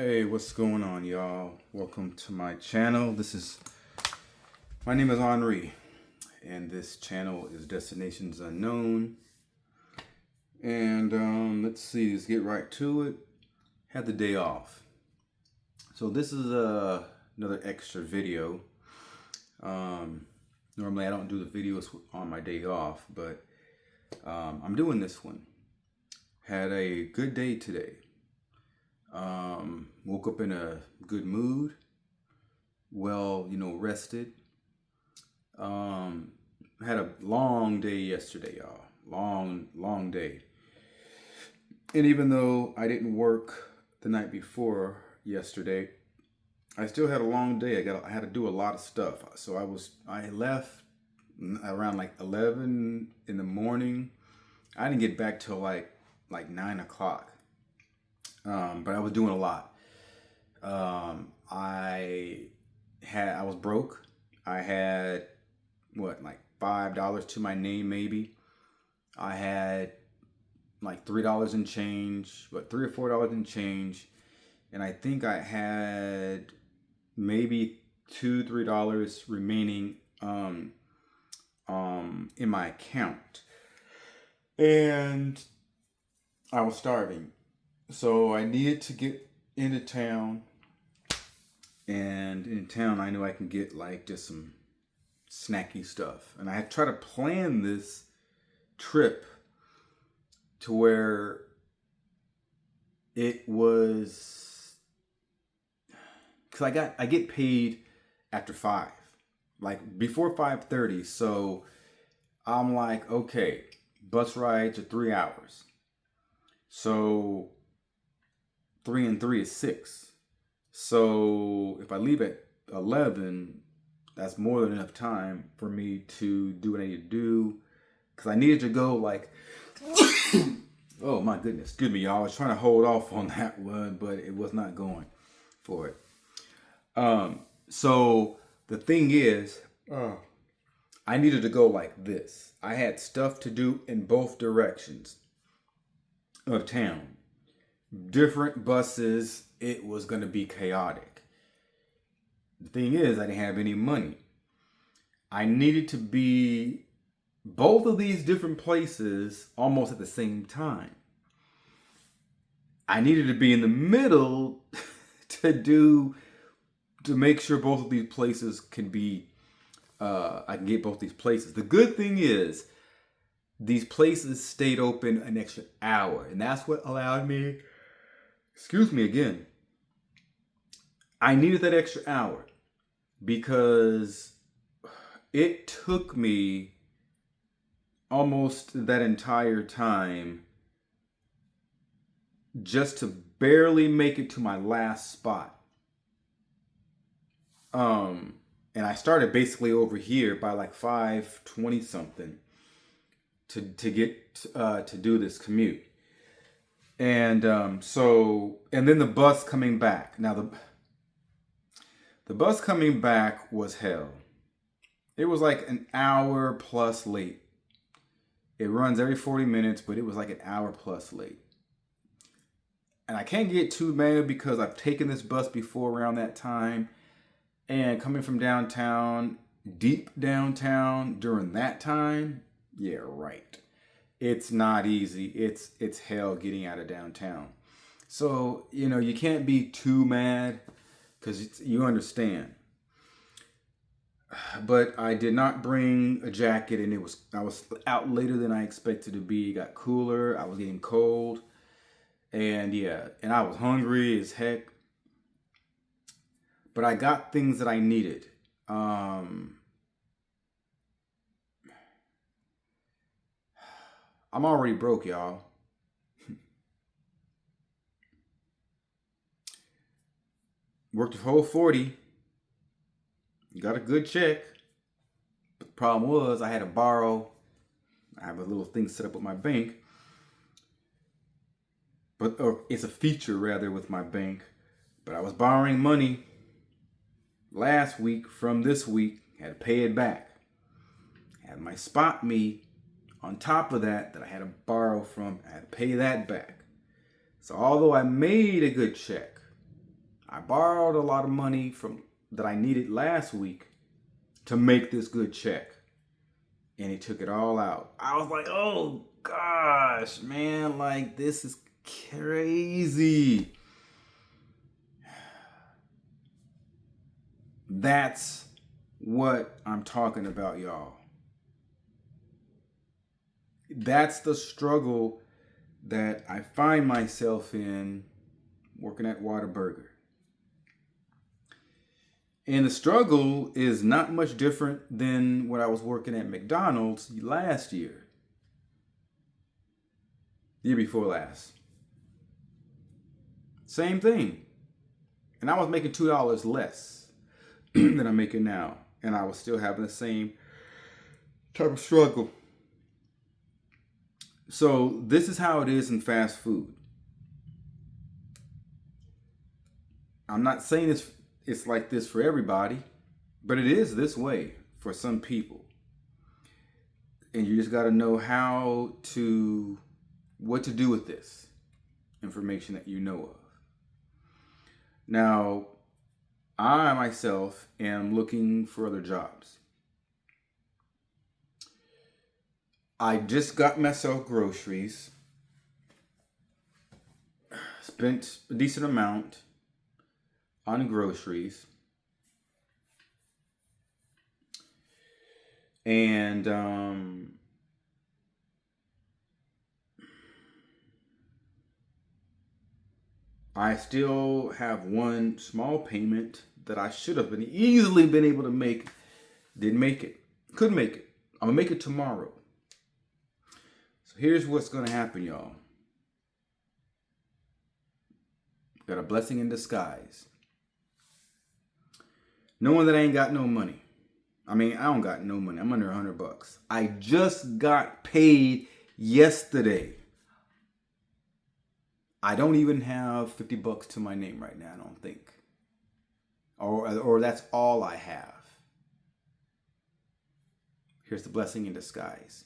Hey, what's going on, y'all? Welcome to my channel. My name is Henri, and this channel is Destinations Unknown. And let's see, let's get right to it. Had the day off. So this is another extra video. Normally I don't do the videos on my day off, but I'm doing this one. Had a good day today. Woke up in a good mood, rested. Had a long day yesterday, y'all. Long day. And even though I didn't work the night before yesterday, I still had a long day. I had to do a lot of stuff. So I left around like 11 in the morning. I didn't get back till like 9 o'clock. But I was doing a lot. I was broke. I had like $5 to my name maybe. I had like $3 in change, $3 or $4 in change, and I think I had maybe $2-3 remaining in my account, and I was starving. So I needed to get into town, and in town I know I can get like just some snacky stuff. And I had tried to plan this trip to where it was, because I get paid after 5, like before 5:30. So I'm like, okay, bus rides are 3 hours. So 3 and 3 is 6. So if I leave at 11, that's more than enough time for me to do what I need to do. Because I needed to go like, oh my goodness, excuse me, y'all. I was trying to hold off on that one, but it was not going for it. So the thing is, I needed to go like this. I had stuff to do in both directions of town. Different buses. It was going to be chaotic. The thing is, I didn't have any money. I needed to be both of these different places almost at the same time. I needed to be in the middle to make sure both of these places can be, I can get both these places. The good thing is, these places stayed open an extra hour, and that's what allowed me, excuse me again, I needed that extra hour because it took me almost that entire time just to barely make it to my last spot. And I started basically over here by like 5:20 something to get to do this commute. And and then the bus coming back. Now the bus coming back was hell. It was like an hour plus late. It runs every 40 minutes, but it was like an hour plus late. And I can't get too mad because I've taken this bus before around that time. And coming from downtown, deep downtown during that time, yeah, right. It's not easy. It's hell getting out of downtown. So, you can't be too mad because you understand. But I did not bring a jacket, and I was out later than I expected to be. It got cooler. I was getting cold. And and I was hungry as heck. But I got things that I needed. I'm already broke, y'all. Worked a whole 40. Got a good check. But the problem was I had to borrow. I have a little thing set up with my bank. Or it's a feature rather with my bank. But I was borrowing money last week from this week. Had to pay it back. Had my spot me on top of that I had to borrow from. I had to pay that back. So although I made a good check, I borrowed a lot of money from that I needed last week to make this good check. And he took it all out. I was like, oh gosh, man, like this is crazy. That's what I'm talking about, y'all. That's the struggle that I find myself in working at Whataburger. And the struggle is not much different than when I was working at McDonald's last year. Year before last. Same thing. And I was making $2 less than I'm making now. And I was still having the same type of struggle. So this is how it is in fast food. I'm not saying it's like this for everybody, but it is this way for some people. And you just got to know what to do with this information that you know of. Now, I myself am looking for other jobs. I just got myself groceries, spent a decent amount on groceries, and I still have one small payment that I should have easily been able to make. Didn't make it. Couldn't make it. I'm gonna make it tomorrow. So here's what's gonna happen, y'all. Got a blessing in disguise. Knowing that I ain't got no money. I mean, I don't got no money. I'm under $100. I just got paid yesterday. I don't even have $50 to my name right now, I don't think. Or that's all I have. Here's the blessing in disguise.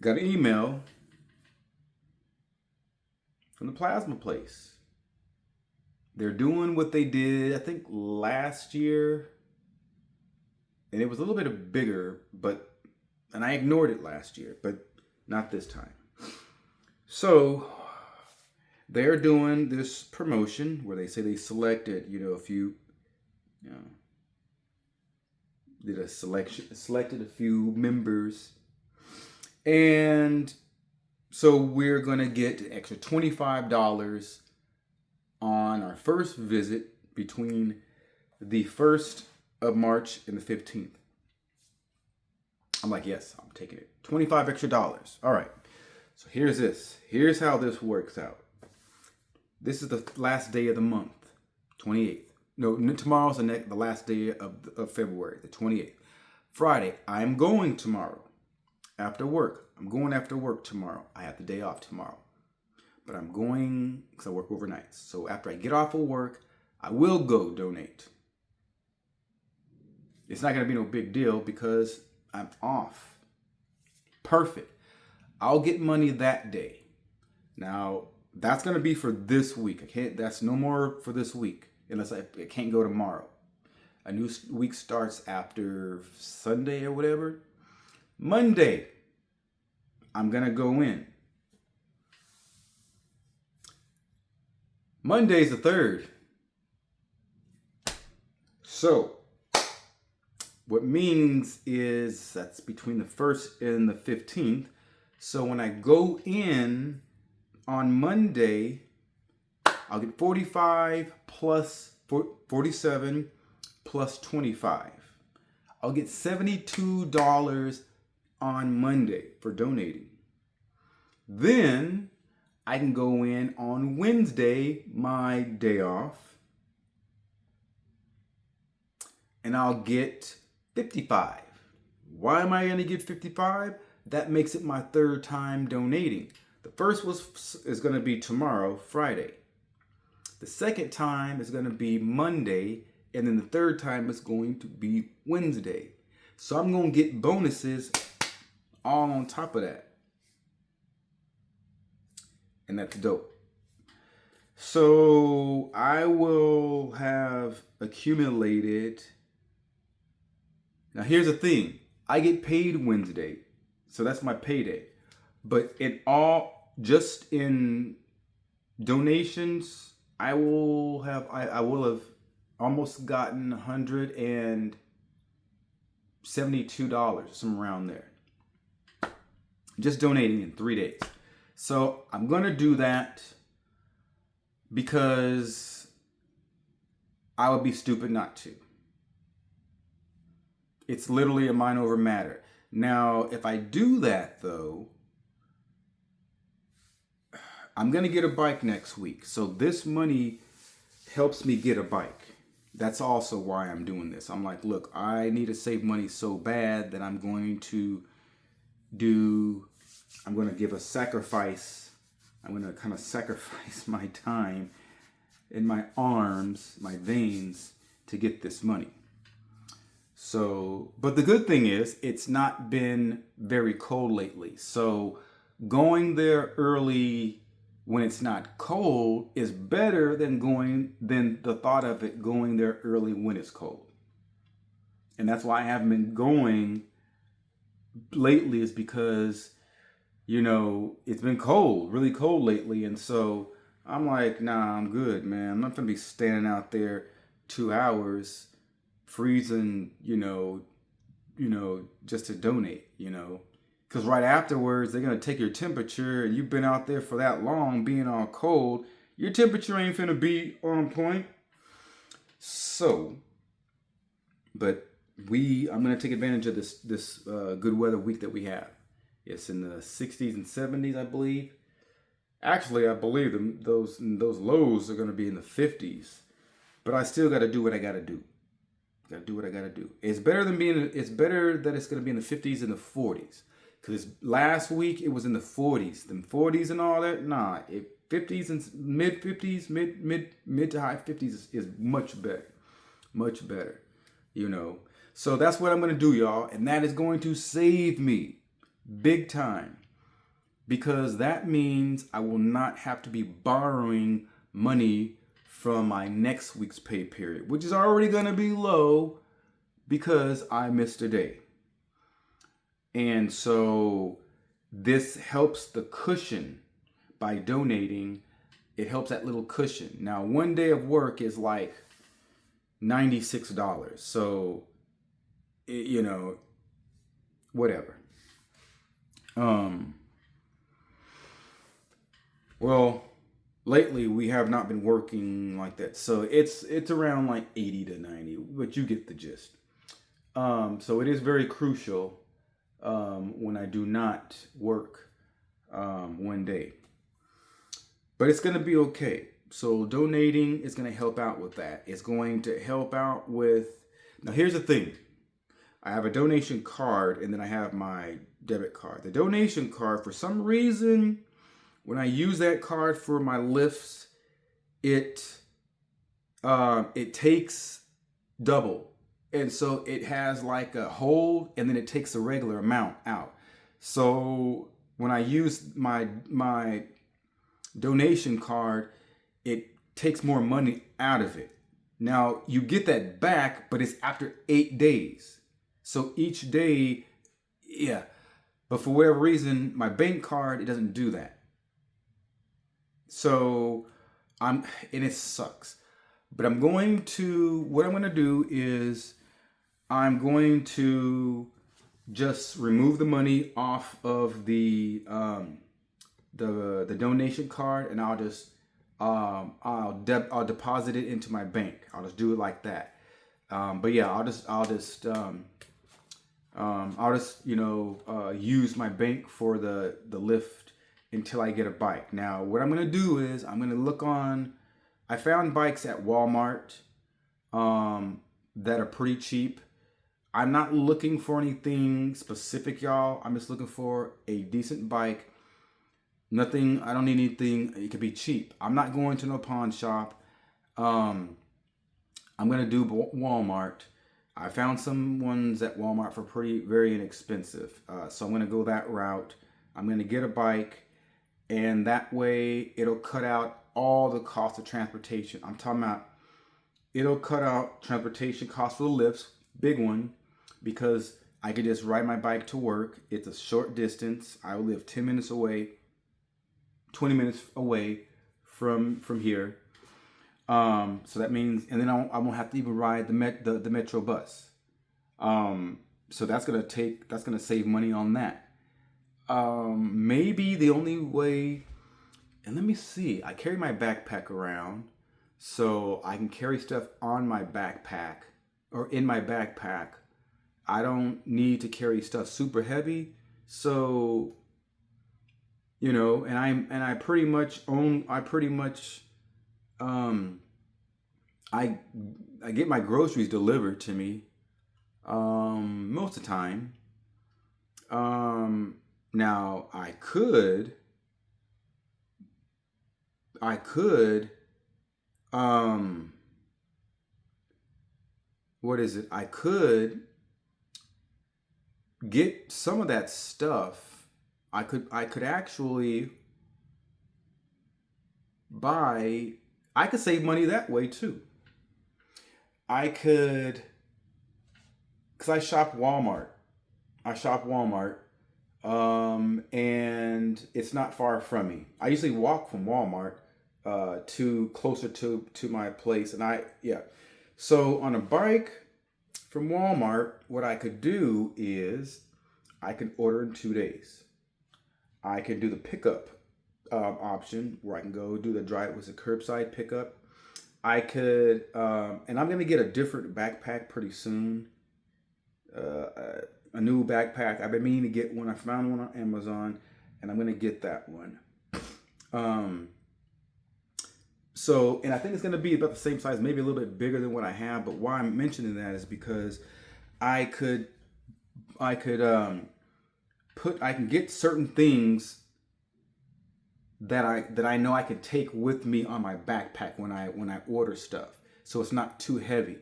Got an email from the plasma place. They're doing what they did, I think, last year. And it was a little bit bigger, and I ignored it last year, but not this time. So they're doing this promotion where they say they selected, selected a few members. And so we're going to get an extra $25 on our first visit between the 1st of March and the 15th. I'm like, yes, I'm taking it. $25 extra. All right. So here's this. Here's how this works out. This is the last day of the month, 28th. No, tomorrow's the last day of February, the 28th. Friday, I'm going tomorrow after work. I'm going after work tomorrow. I have the day off tomorrow. But I'm going because I work overnights. So after I get off of work, I will go donate. It's not going to be no big deal because I'm off. Perfect. I'll get money that day. Now, that's going to be for this week. That's no more for this week unless I can't go tomorrow. A new week starts after Sunday or whatever. Monday, I'm going to go in. Monday's the 3rd. So, what means is that's between the 1st and the 15th. So when I go in on Monday, I'll get 45 plus 47 plus 25. I'll get $72 on Monday for donating. Then I can go in on Wednesday, my day off, and I'll get 55. Why am I going to get 55? That makes it my 3rd time donating. The first is going to be tomorrow, Friday. The second time is going to be Monday, and then the 3rd time is going to be Wednesday. So I'm going to get bonuses all on top of that. and that's dope. So I will have accumulated. Now here's the thing. I get paid Wednesday. So that's my payday. But just in donations, I will have almost gotten $172, somewhere around there. Just donating in 3 days. So I'm gonna do that because I would be stupid not to. It's literally a mind over matter. Now, if I do that though, I'm gonna get a bike next week. So this money helps me get a bike. That's also why I'm doing this. I'm like, look, I need to save money so bad that I'm going to give a sacrifice. I'm going to kind of sacrifice my time and my arms, my veins to get this money. So, but the good thing is it's not been very cold lately. So going there early when it's not cold is better than the thought of it going there early when it's cold. And that's why I haven't been going lately, is because, it's been cold, really cold lately. And so I'm like, nah, I'm good, man. I'm not going to be standing out there 2 hours freezing, just to donate, Because right afterwards, they're going to take your temperature, and you've been out there for that long being all cold. Your temperature ain't finna be on point. So, but I'm going to take advantage of this good weather week that we have. It's in the 60s and 70s, I believe. Actually, I believe those lows are going to be in the 50s. But I still got to do what I got to do. Got to do what I got to do. It's better that it's going to be in the 50s and the 40s. Because last week it was in the 40s. Them 40s and all that, nah. 50s and mid 50s, mid to high 50s is much better. Much better. So that's what I'm going to do, y'all. And that is going to save me big time. Because that means I will not have to be borrowing money from my next week's pay period, which is already going to be low because I missed a day. And so this helps the cushion by donating. It helps that little cushion. Now, 1 day of work is like $96. So, whatever. Well, lately we have not been working like that. So it's around like 80 to 90, but you get the gist. So it is very crucial when I do not work 1 day. But it's going to be okay. So donating is going to help out with that. It's going to help out with... Now here's the thing. I have a donation card and then I have my debit card. The donation card, for some reason, when I use that card for my lifts, it takes double. And so it has like a hold and then it takes a regular amount out. So when I use my donation card, it takes more money out of it. Now you get that back, but it's after 8 days. So each day, yeah. But for whatever reason, my bank card, it doesn't do that. So and it sucks. But what I'm going to do is I'm going to just remove the money off of the donation card, and I'll just I'll deposit it into my bank. I'll just do it like that. But yeah, I'll just use my bank for the lift until I get a bike. Now, what I'm going to do is I'm going to look on... I found bikes at Walmart that are pretty cheap. I'm not looking for anything specific, y'all. I'm just looking for a decent bike. Nothing, I don't need anything. It could be cheap. I'm not going to no pawn shop. I'm going to do Walmart. I found some ones at Walmart for very inexpensive. So I'm going to go that route. I'm going to get a bike. And that way it'll cut out all the cost of transportation. I'm talking about it'll cut out transportation costs for the lifts, big one, because I could just ride my bike to work. It's a short distance. I live 10 minutes away, 20 minutes away from here. So that means, and then I won't have to even ride the metro bus. So that's gonna save money on that. Maybe the only way, and let me see, I carry my backpack around, so I can carry stuff on my backpack or in my backpack. I don't need to carry stuff super heavy. So, and I pretty much I get my groceries delivered to me most of the time. Now I could what is it? I could get some of that stuff. I could actually buy. I could save money that way too. I could, because I shop Walmart. And it's not far from me. I usually walk from Walmart to closer to my place, and So on a bike from Walmart, what I could do is I could order in 2 days. I could do the pickup option where I can go do the drive with a curbside pickup. I could, and I'm going to get a different backpack pretty soon. A new backpack. I've been meaning to get one. I found one on Amazon, and I'm going to get that one. So, and I think it's going to be about the same size, maybe a little bit bigger than what I have. But why I'm mentioning that is because I can get certain things that I know I can take with me on my backpack when I order stuff, so it's not too heavy.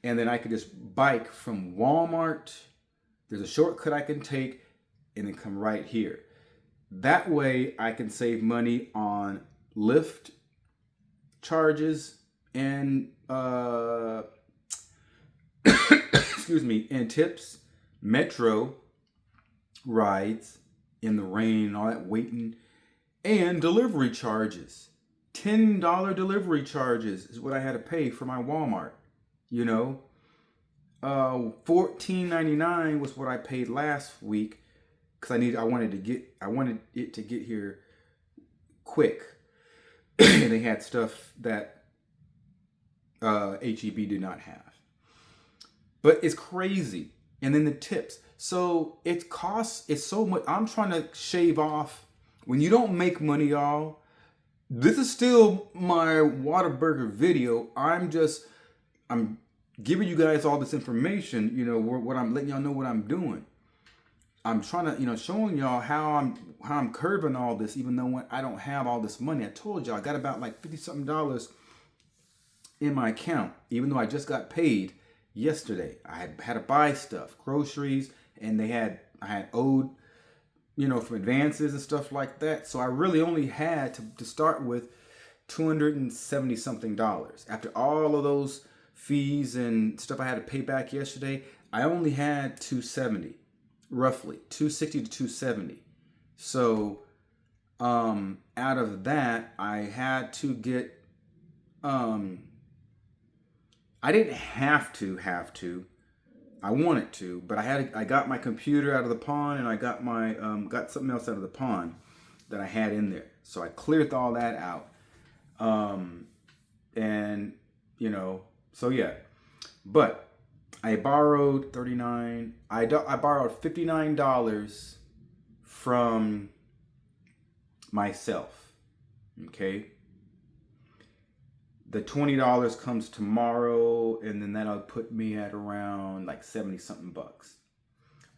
And then I could just bike from Walmart. There's a shortcut I can take and then come right here. That way I can save money on Lyft charges and excuse me, and tips, metro rides in the rain and all that waiting, and delivery charges. $10 delivery charges is what I had to pay for my Walmart. $14.99 was what I paid last week because I wanted it to get here quick. And they had stuff that HEB did not have. But it's crazy. And then the tips. So it's so much. I'm trying to shave off. When you don't make money, y'all, this is still my Whataburger video. I'm giving you guys all this information, what I'm letting y'all know what I'm doing. I'm trying to, showing y'all how I'm curbing all this, even though I don't have all this money. I told y'all I got about like $50-something in my account, even though I just got paid yesterday. I had to buy stuff, groceries, and I had owed, from advances and stuff like that. So I really only had to start with $270-something. After all of those fees and stuff I had to pay back yesterday, I only had $270, roughly $260 to $270. So out of that, I had to get I didn't have to I wanted to, but I got my computer out of the pond, and I got my got something else out of the pond that I had in there. So I cleared all that out. And so yeah, but I borrowed $39. I borrowed $59 from myself. Okay. The $20 comes tomorrow, and then that'll put me at around like 70-something bucks.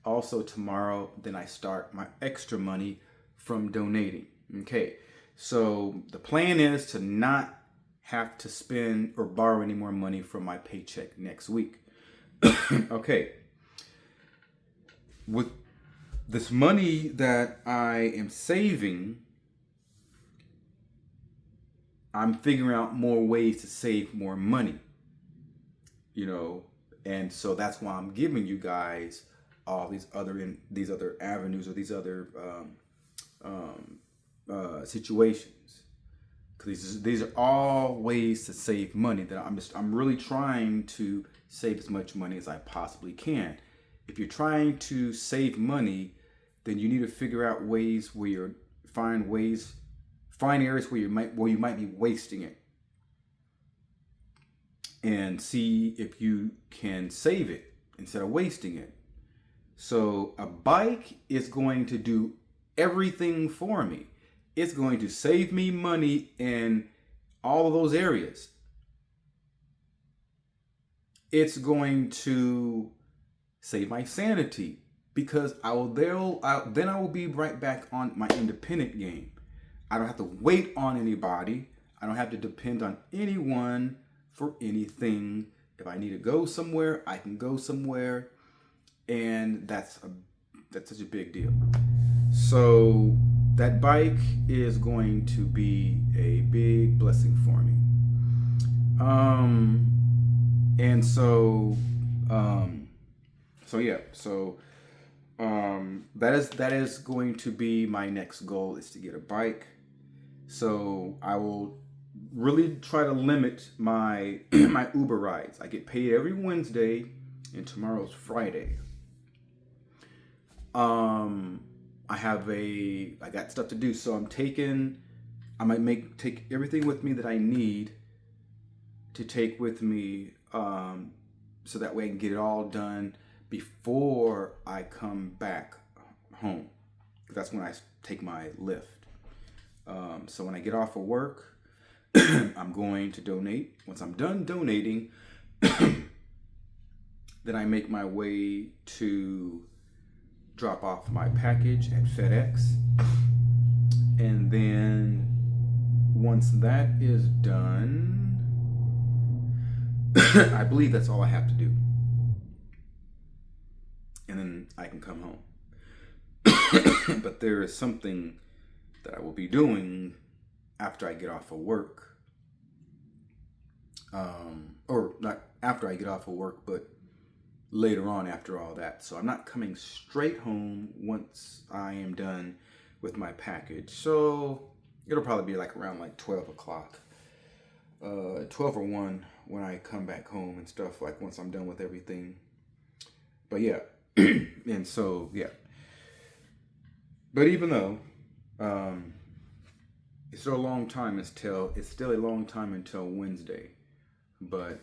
Also tomorrow, then I start my extra money from donating. Okay. So the plan is to not have to spend or borrow any more money from my paycheck next week. Okay. With this money that I am saving, I'm going to I'm figuring out more ways to save more money, and so that's why I'm giving you guys all these other avenues, or these other situations, because these are all ways to save money that I'm really trying to save as much money as I possibly can. If you're trying to save money, then you need to figure out ways where you're find areas where you might be wasting it, and see if you can save it instead of wasting it. So a bike is going to do everything for me. It's going to save me money in all of those areas. It's going to save my sanity, because then I will be right back on my independent game. I don't have to wait on anybody. I don't have to depend on anyone for anything. If I need to go somewhere, I can go somewhere, and that's such a big deal. So that bike is going to be a big blessing for me. And so that is going to be my next goal, is to get a bike. So I will really try to limit my my Uber rides. I get paid every Wednesday, and tomorrow's Friday. I got stuff to do, so I might take everything with me that I need to take with me, so that way I can get it all done before I come back home. That's when I take my Lyft. So when I get off of work, I'm going to donate. Once I'm done donating, then I make my way to drop off my package at FedEx. And then once that is done, I believe that's all I have to do. And then I can come home. But there is something that I will be doing after I get off of work. Or not after I get off of work, but later on after all that. So I'm not coming straight home once I am done with my package. So it'll probably be like around like 12 o'clock. 12 or 1 when I come back home and stuff, like once I'm done with everything. But yeah. And so, yeah. But even though it's still a long time until Wednesday. But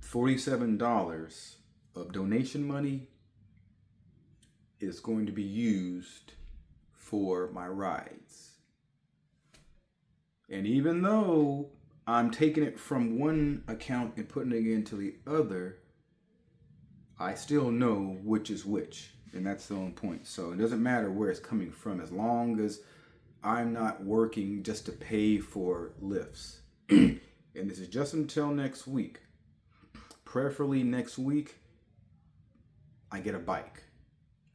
$47 of donation money is going to be used for my rides. And even though I'm taking it from one account and putting it into the other, I still know which is which. And that's the only point. So it doesn't matter where it's coming from, as long as I'm not working just to pay for lifts. And this is just until next week. Preferably next week, I get a bike.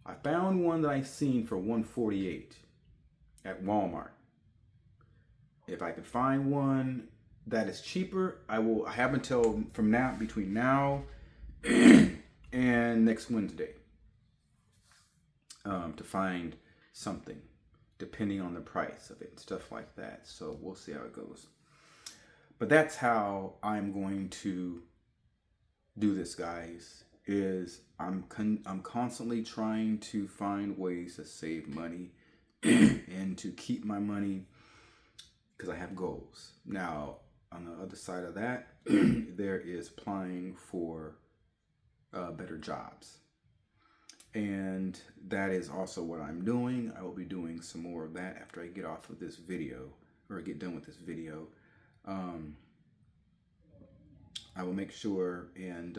I found one that I seen for $148 at Walmart. If I can find one that is cheaper, I have until between now and next Wednesday to find something, depending on the price of it and stuff like that. So we'll see how it goes. But that's how I'm going to do this, guys. Is I'm constantly trying to find ways to save money and to keep my money, because I have goals. Now, on the other side of that, there is applying for better jobs. And that is also what I'm doing. I will be doing some more of that after I get off of this video, or get done with this video. I will make sure and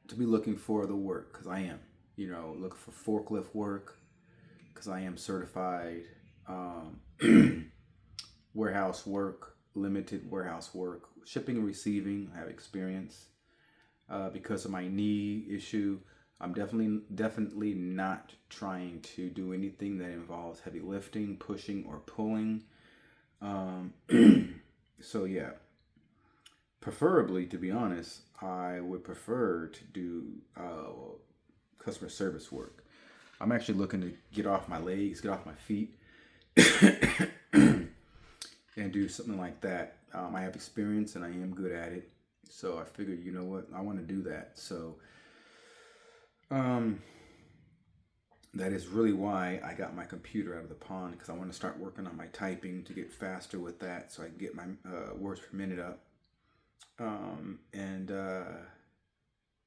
to be looking for the work, because I am, look for forklift work, because I am certified, warehouse work, limited warehouse work, shipping and receiving. I have experience. Because of my knee issue, I'm definitely not trying to do anything that involves heavy lifting, pushing, or pulling. Um, so yeah, preferably, to be honest, I would prefer to do customer service work. I'm actually looking to get off my legs, get off my feet, and do something like that. I have experience and I am good at it. So I figured, you know what, I want to do that. So that is really why I got my computer out of the pond, because I want to start working on my typing to get faster with that, so I can get my words per minute up.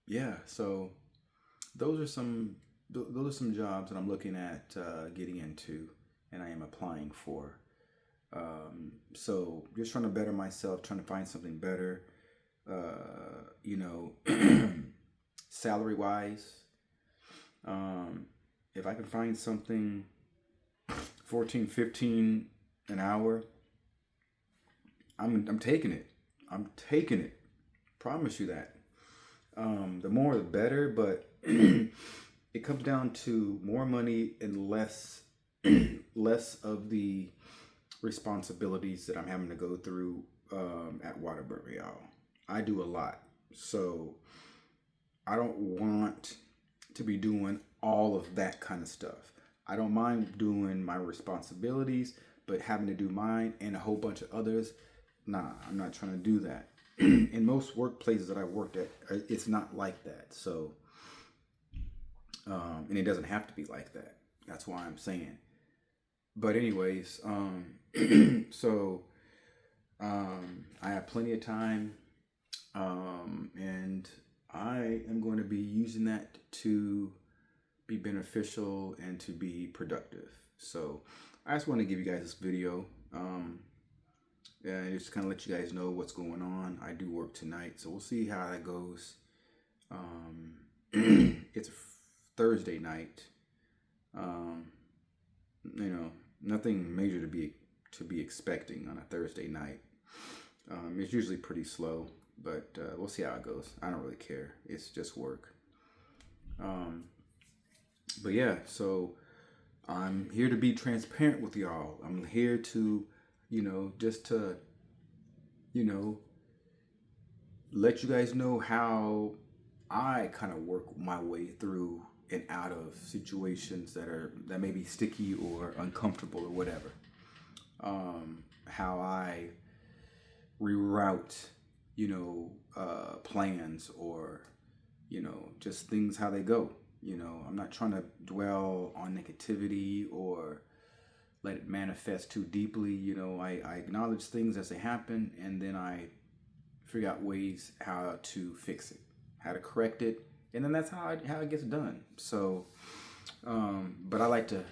Yeah, so those are some jobs that I'm looking at getting into, and I am applying for. So just trying to better myself, trying to find something better. You know, salary wise. If I can find something 14, 15 an hour, I'm taking it. I'm taking it. Promise you that. The more the better, but it comes down to more money and less of the responsibilities that I'm having to go through at Whataburger, y'all. I do a lot. So I don't want to be doing all of that kind of stuff. I don't mind doing my responsibilities, but having to do mine and a whole bunch of others, nah, I'm not trying to do that. In most workplaces that I worked at, it's not like that. So, and it doesn't have to be like that. That's why I'm saying. But anyways, so I have plenty of time, and I am going to be using that to be beneficial and to be productive. So I just want to give you guys this video, and just kind of let you guys know what's going on. I do work tonight, so we'll see how that goes. It's a Thursday night. You know, nothing major to be expecting on a Thursday night. It's usually pretty slow, but we'll see how it goes. I don't really care. It's just work. But yeah, so I'm here to be transparent with y'all. I'm here to, just to, let you guys know how I kind of work my way through and out of situations that may be sticky or uncomfortable or whatever. How I reroute, plans, or, just things how they go. I'm not trying to dwell on negativity or let it manifest too deeply. I acknowledge things as they happen, and then I figure out ways how to fix it, how to correct it, and then that's how it gets done. So, but I like to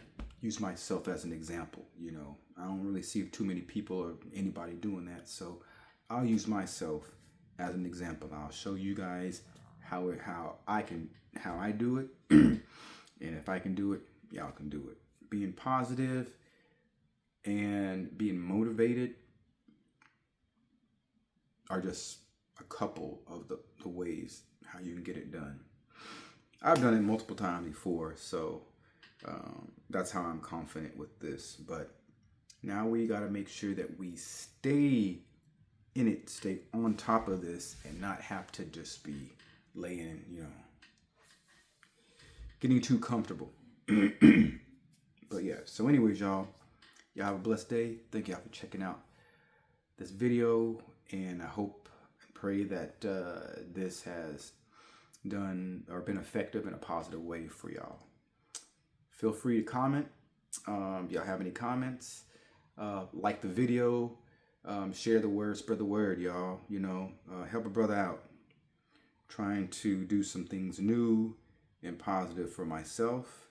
use myself as an example. I don't really see too many people or anybody doing that, so I'll use myself as an example. I'll show you guys how I do it, and if I can do it, y'all can do it. Being positive and being motivated are just a couple of the ways how you can get it done. I've done it multiple times before, so that's how I'm confident with this. But now we got to make sure that we stay in it, stay on top of this, and not have to just be laying, getting too comfortable. But yeah, so anyways, y'all have a blessed day. Thank y'all for checking out this video, and I hope and pray that this has done or been effective in a positive way for y'all. Feel free to comment. If y'all have any comments, like the video, share the word, spread the word, y'all. Help a brother out. Trying to do some things new and positive for myself.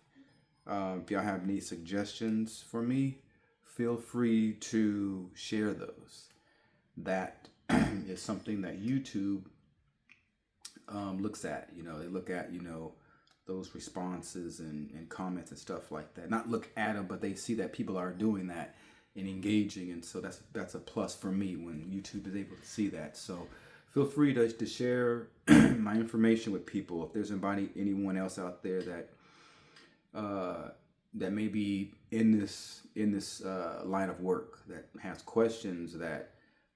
If y'all have any suggestions for me, feel free to share those. That is something that YouTube looks at. They look at, those responses and comments and stuff like that. Not look at them, but they see that people are doing that and engaging. And so that's a plus for me when YouTube is able to see that. So feel free to share my information with people. If there's anyone else out there that may be in this line of work, that has questions, that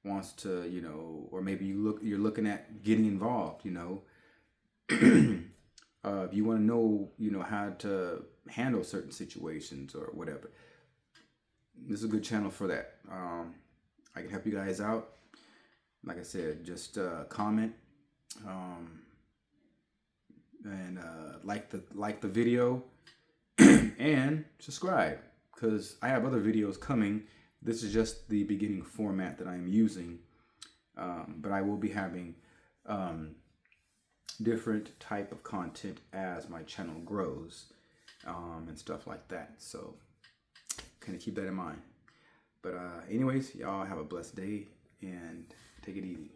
wants to, you know, or maybe you're looking at getting involved, you know. If you want to know, you know, how to handle certain situations or whatever, this is a good channel for that. I can help you guys out. Like I said, just comment and like the video and subscribe, because I have other videos coming. This is just the beginning format that I'm using, but I will be having different type of content as my channel grows, and stuff like that. So kind of keep that in mind. But anyways, y'all have a blessed day and take it easy.